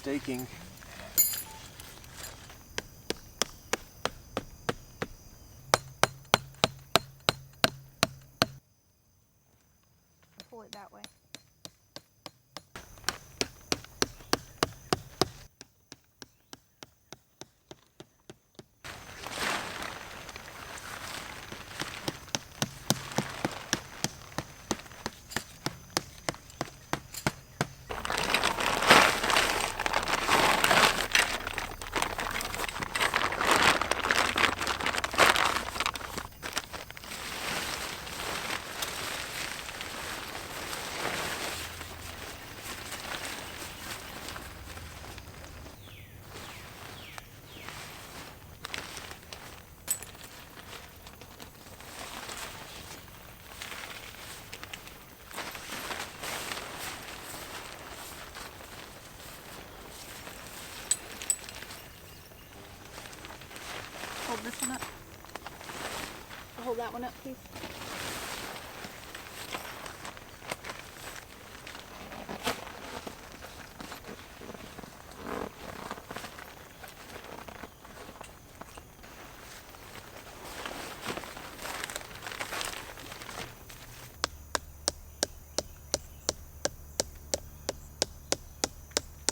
staking. Pull it that way. Hold this one up. Hold that one up, please.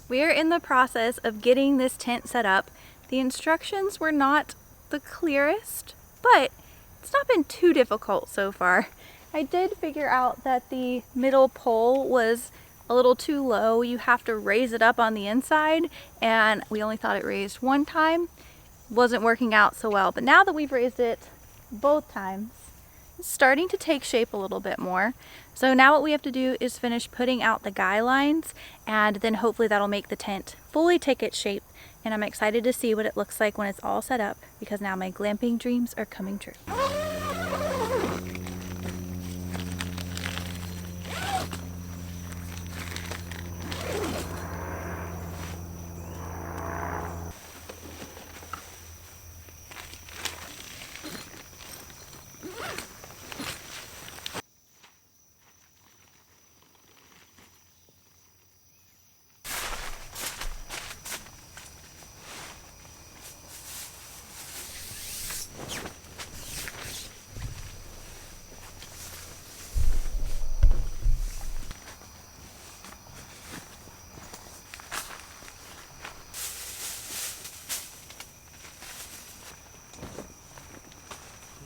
We are in the process of getting this tent set up. The instructions were not the clearest, but it's not been too difficult so far. I did figure out that the middle pole was a little too low. You have to raise it up on the inside, and we only thought it raised one time. Wasn't working out so well, but now that we've raised it both times, it's starting to take shape a little bit more. So now what we have to do is finish putting out the guy lines, and then hopefully that'll make the tent fully take its shape. And I'm excited to see what it looks like when it's all set up, because now my glamping dreams are coming true.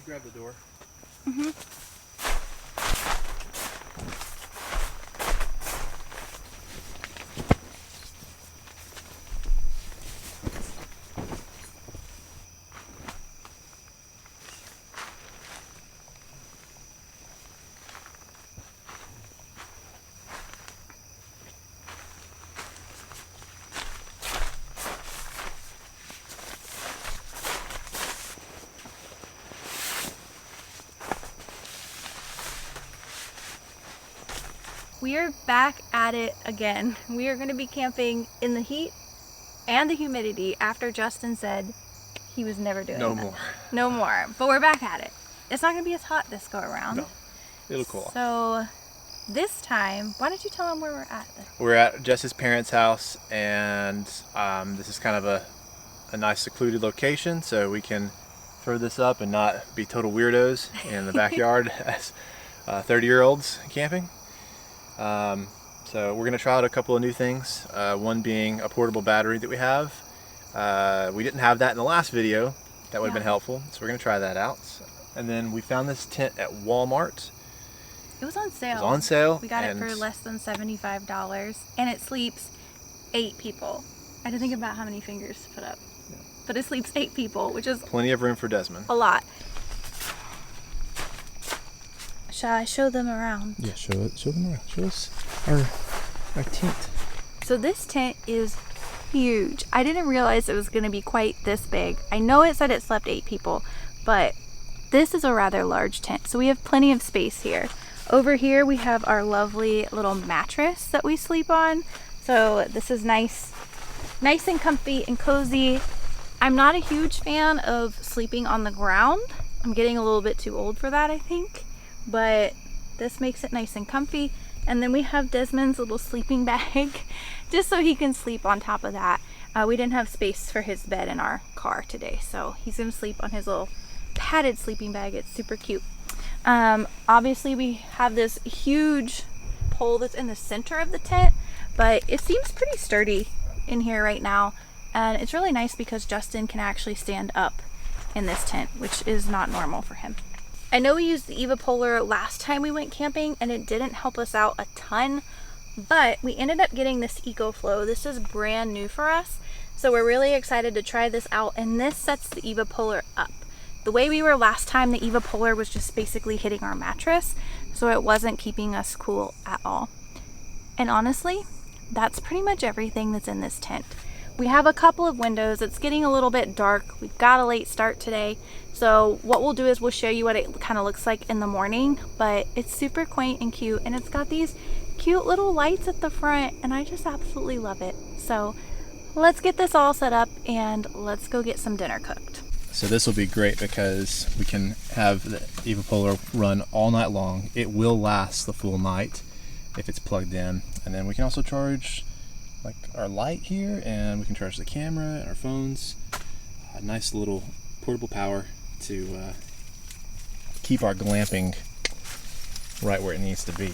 Grab the door. Mm-hmm. We are back at it again. We are going to be camping in the heat and the humidity after Justin said he was never doing No that. more. No more. But we're back at it. It's not going to be as hot this go around. No, it'll cool off. So this time, why don't you tell them where we're at then? We're at Jess's parents' house, and this is kind of a nice secluded location, so we can throw this up and not be total weirdos in the backyard as 30-year-olds camping. So we're going to try out a couple of new things, one being a portable battery that we have. We didn't have that in the last video. That would have been helpful, so we're going to try that out. And then we found this tent at Walmart. It was on sale. It was on sale. We got it for less than $75, and it sleeps 8 people. I had to think about how many fingers to put up. Yeah. But it sleeps 8 people, which is plenty of room for Desmond. A lot. Shall I show them around? Yeah, show them around. Show us our tent. So this tent is huge. I didn't realize it was going to be quite this big. I know it said it slept 8 people, but this is a rather large tent. So we have plenty of space here. Over here we have our lovely little mattress that we sleep on. So this is nice and comfy and cozy. I'm not a huge fan of sleeping on the ground. I'm getting a little bit too old for that, I think. But this makes it nice and comfy. And then we have Desmond's little sleeping bag, just so he can sleep on top of that. We didn't have space for his bed in our car today, so he's gonna sleep on his little padded sleeping bag. It's super cute. Obviously we have this huge pole that's in the center of the tent, but it seems pretty sturdy in here right now. And it's really nice because Justin can actually stand up in this tent, which is not normal for him. I know we used the Evapolar last time we went camping and it didn't help us out a ton, but we ended up getting this EcoFlow. This is brand new for us, so we're really excited to try this out, and this sets the Evapolar up. The way we were last time, the Evapolar was just basically hitting our mattress, so it wasn't keeping us cool at all. And honestly, that's pretty much everything that's in this tent. We have a couple of windows. It's getting a little bit dark. We've got a late start today, so what we'll do is we'll show you what it kind of looks like in the morning, but it's super quaint and cute, and it's got these cute little lights at the front, and I just absolutely love it. So let's get this all set up and let's go get some dinner cooked. So this will be great because we can have the Evapolar run all night long. It will last the full night if it's plugged in, and then we can also charge like our light here, and we can charge the camera and our phones. A nice little portable power to keep our glamping right where it needs to be.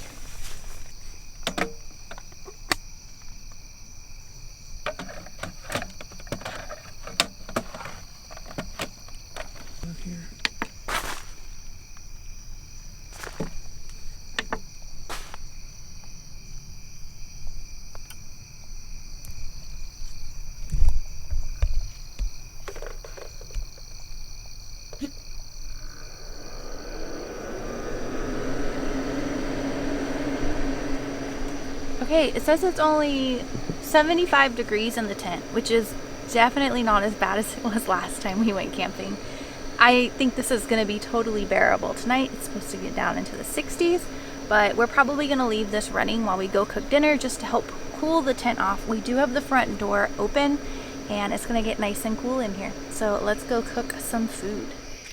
Okay, it says it's only 75 degrees in the tent, which is definitely not as bad as it was last time we went camping. I think this is going to be totally bearable tonight. It's supposed to get down into the 60s, but we're probably going to leave this running while we go cook dinner just to help cool the tent off. We do have the front door open and it's going to get nice and cool in here. So let's go cook some food.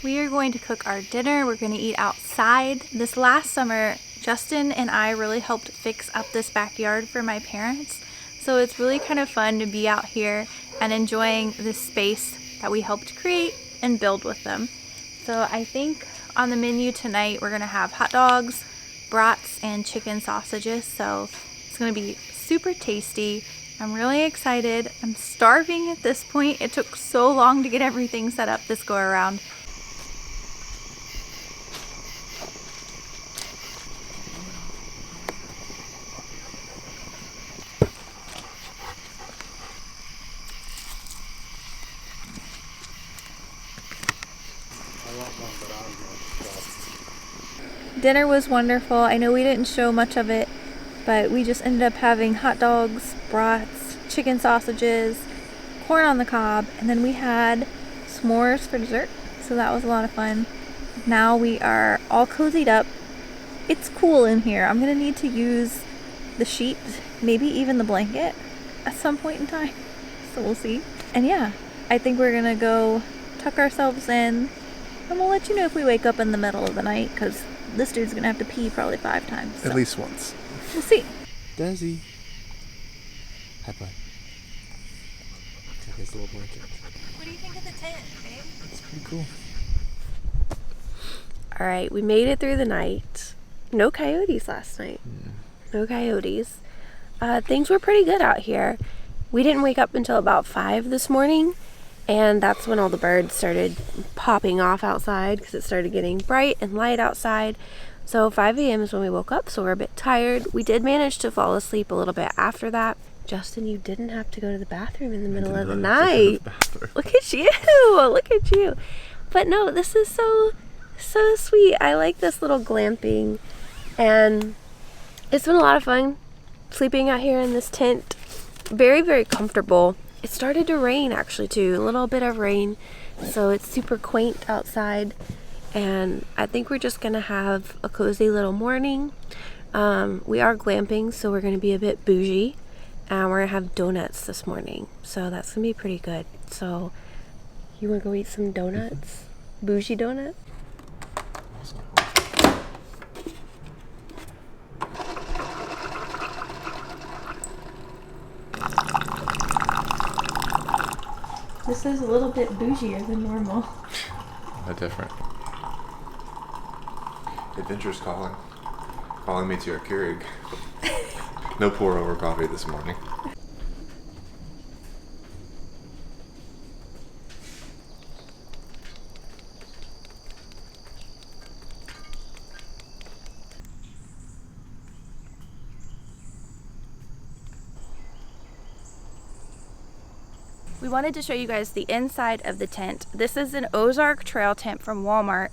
We are going to cook our dinner. We're going to eat outside. This last summer, Justin and I really helped fix up this backyard for my parents. So it's really kind of fun to be out here and enjoying this space that we helped create and build with them. So I think on the menu tonight, we're gonna have hot dogs, brats, and chicken sausages. So it's gonna be super tasty. I'm really excited. I'm starving at this point. It took so long to get everything set up this go around. Dinner was wonderful. I know we didn't show much of it, but we just ended up having hot dogs, brats, chicken sausages, corn on the cob, and then we had s'mores for dessert. So that was a lot of fun. Now we are all cozied up. It's cool in here. I'm gonna need to use the sheet, maybe even the blanket at some point in time. So we'll see. And yeah, I think we're gonna go tuck ourselves in, and we'll let you know if we wake up in the middle of the night, because this dude's gonna have to pee probably 5 times. So. At least once. We'll see. Desi. High five. Got his little blanket. What do you think of the tent, babe? It's pretty cool. All right, we made it through the night. No coyotes last night. No coyotes. Things were pretty good out here. We didn't wake up until about 5 this morning, and that's when all the birds started popping off outside because it started getting bright and light outside. So 5 a.m. is when we woke up, so we're a bit tired. We did manage to fall asleep a little bit after that. Justin, you didn't have to go to the bathroom in the middle of the night. Look at you. Look at you. But no, this is so sweet. I like this little glamping, and it's been a lot of fun sleeping out here in this tent. Very, very comfortable. It started to rain actually too, a little bit of rain, so it's super quaint outside, and I think we're just gonna have a cozy little morning. We are glamping, so we're gonna be a bit bougie, and we're gonna have donuts this morning, so that's gonna be pretty good. So you wanna go eat some donuts? Bougie donut? This is a little bit bougier than normal. No different. Adventure's calling. Calling me to a Keurig. No pour over coffee this morning. We wanted to show you guys the inside of the tent. This is an Ozark Trail tent from Walmart.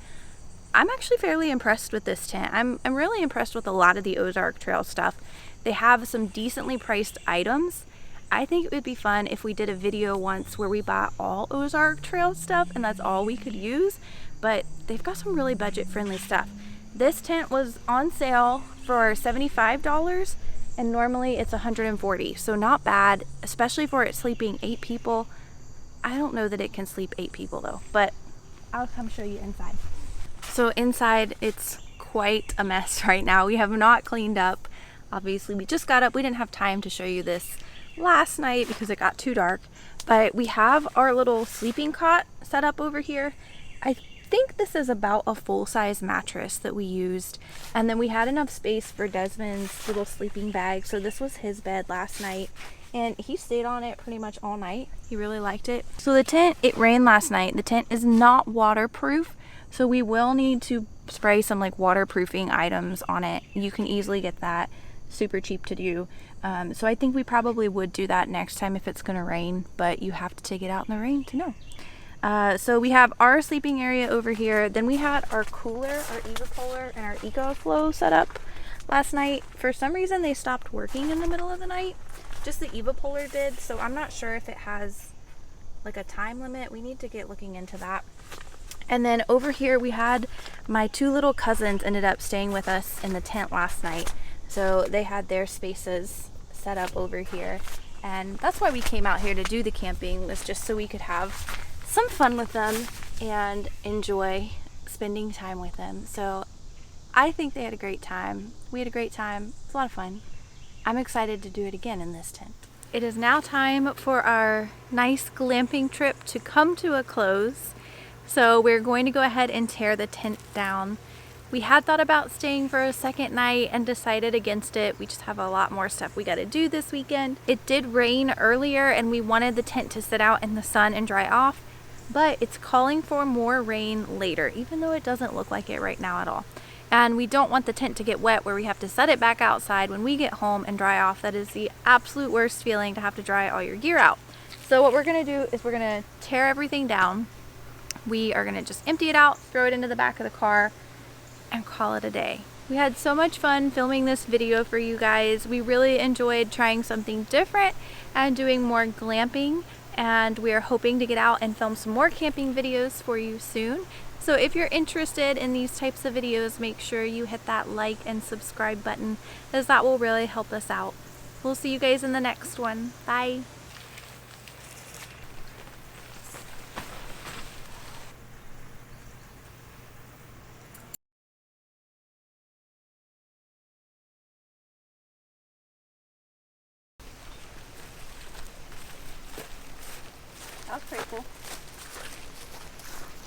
I'm actually fairly impressed with this tent. I'm really impressed with a lot of the Ozark Trail stuff. They have some decently priced items. I think it would be fun if we did a video once where we bought all Ozark Trail stuff and that's all we could use, but they've got some really budget-friendly stuff. This tent was on sale for $75 and normally it's $140, so not bad, especially for it sleeping 8 people. I don't know that it can sleep 8 people though, but I'll come show you inside. So inside, it's quite a mess right now. We have not cleaned up. Obviously, we just got up. We didn't have time to show you this last night because it got too dark, but we have our little sleeping cot set up over here. I think this is about a full-size mattress that we used, and then we had enough space for Desmond's little sleeping bag, so this was his bed last night and he stayed on it pretty much all night. He really liked it. So the tent, it rained last night. The tent is not waterproof, so we will need to spray some like waterproofing items on it. You can easily get that, super cheap to do. So I think we probably would do that next time if it's gonna rain, but you have to take it out in the rain to know. So we have our sleeping area over here. Then we had our cooler, our EvaPolar, and our EcoFlow set up last night. For some reason, they stopped working in the middle of the night. Just the EvaPolar did, so I'm not sure if it has like a time limit. We need to get looking into that. And then over here, we had my 2 little cousins ended up staying with us in the tent last night. So they had their spaces set up over here. And that's why we came out here to do the camping, was just so we could have some fun with them and enjoy spending time with them. So I think they had a great time. We had a great time. It's a lot of fun. I'm excited to do it again in this tent. It is now time for our nice glamping trip to come to a close. So we're going to go ahead and tear the tent down. We had thought about staying for a second night and decided against it. We just have a lot more stuff we got to do this weekend. It did rain earlier and we wanted the tent to sit out in the sun and dry off, but it's calling for more rain later, even though it doesn't look like it right now at all. And we don't want the tent to get wet where we have to set it back outside when we get home and dry off. That is the absolute worst feeling, to have to dry all your gear out. So what we're gonna do is we're gonna tear everything down. We are gonna just empty it out, throw it into the back of the car, and call it a day. We had so much fun filming this video for you guys. We really enjoyed trying something different and doing more glamping, and we are hoping to get out and film some more camping videos for you soon. So if you're interested in these types of videos, make sure you hit that like and subscribe button, as that will really help us out. We'll see you guys in the next one. Bye.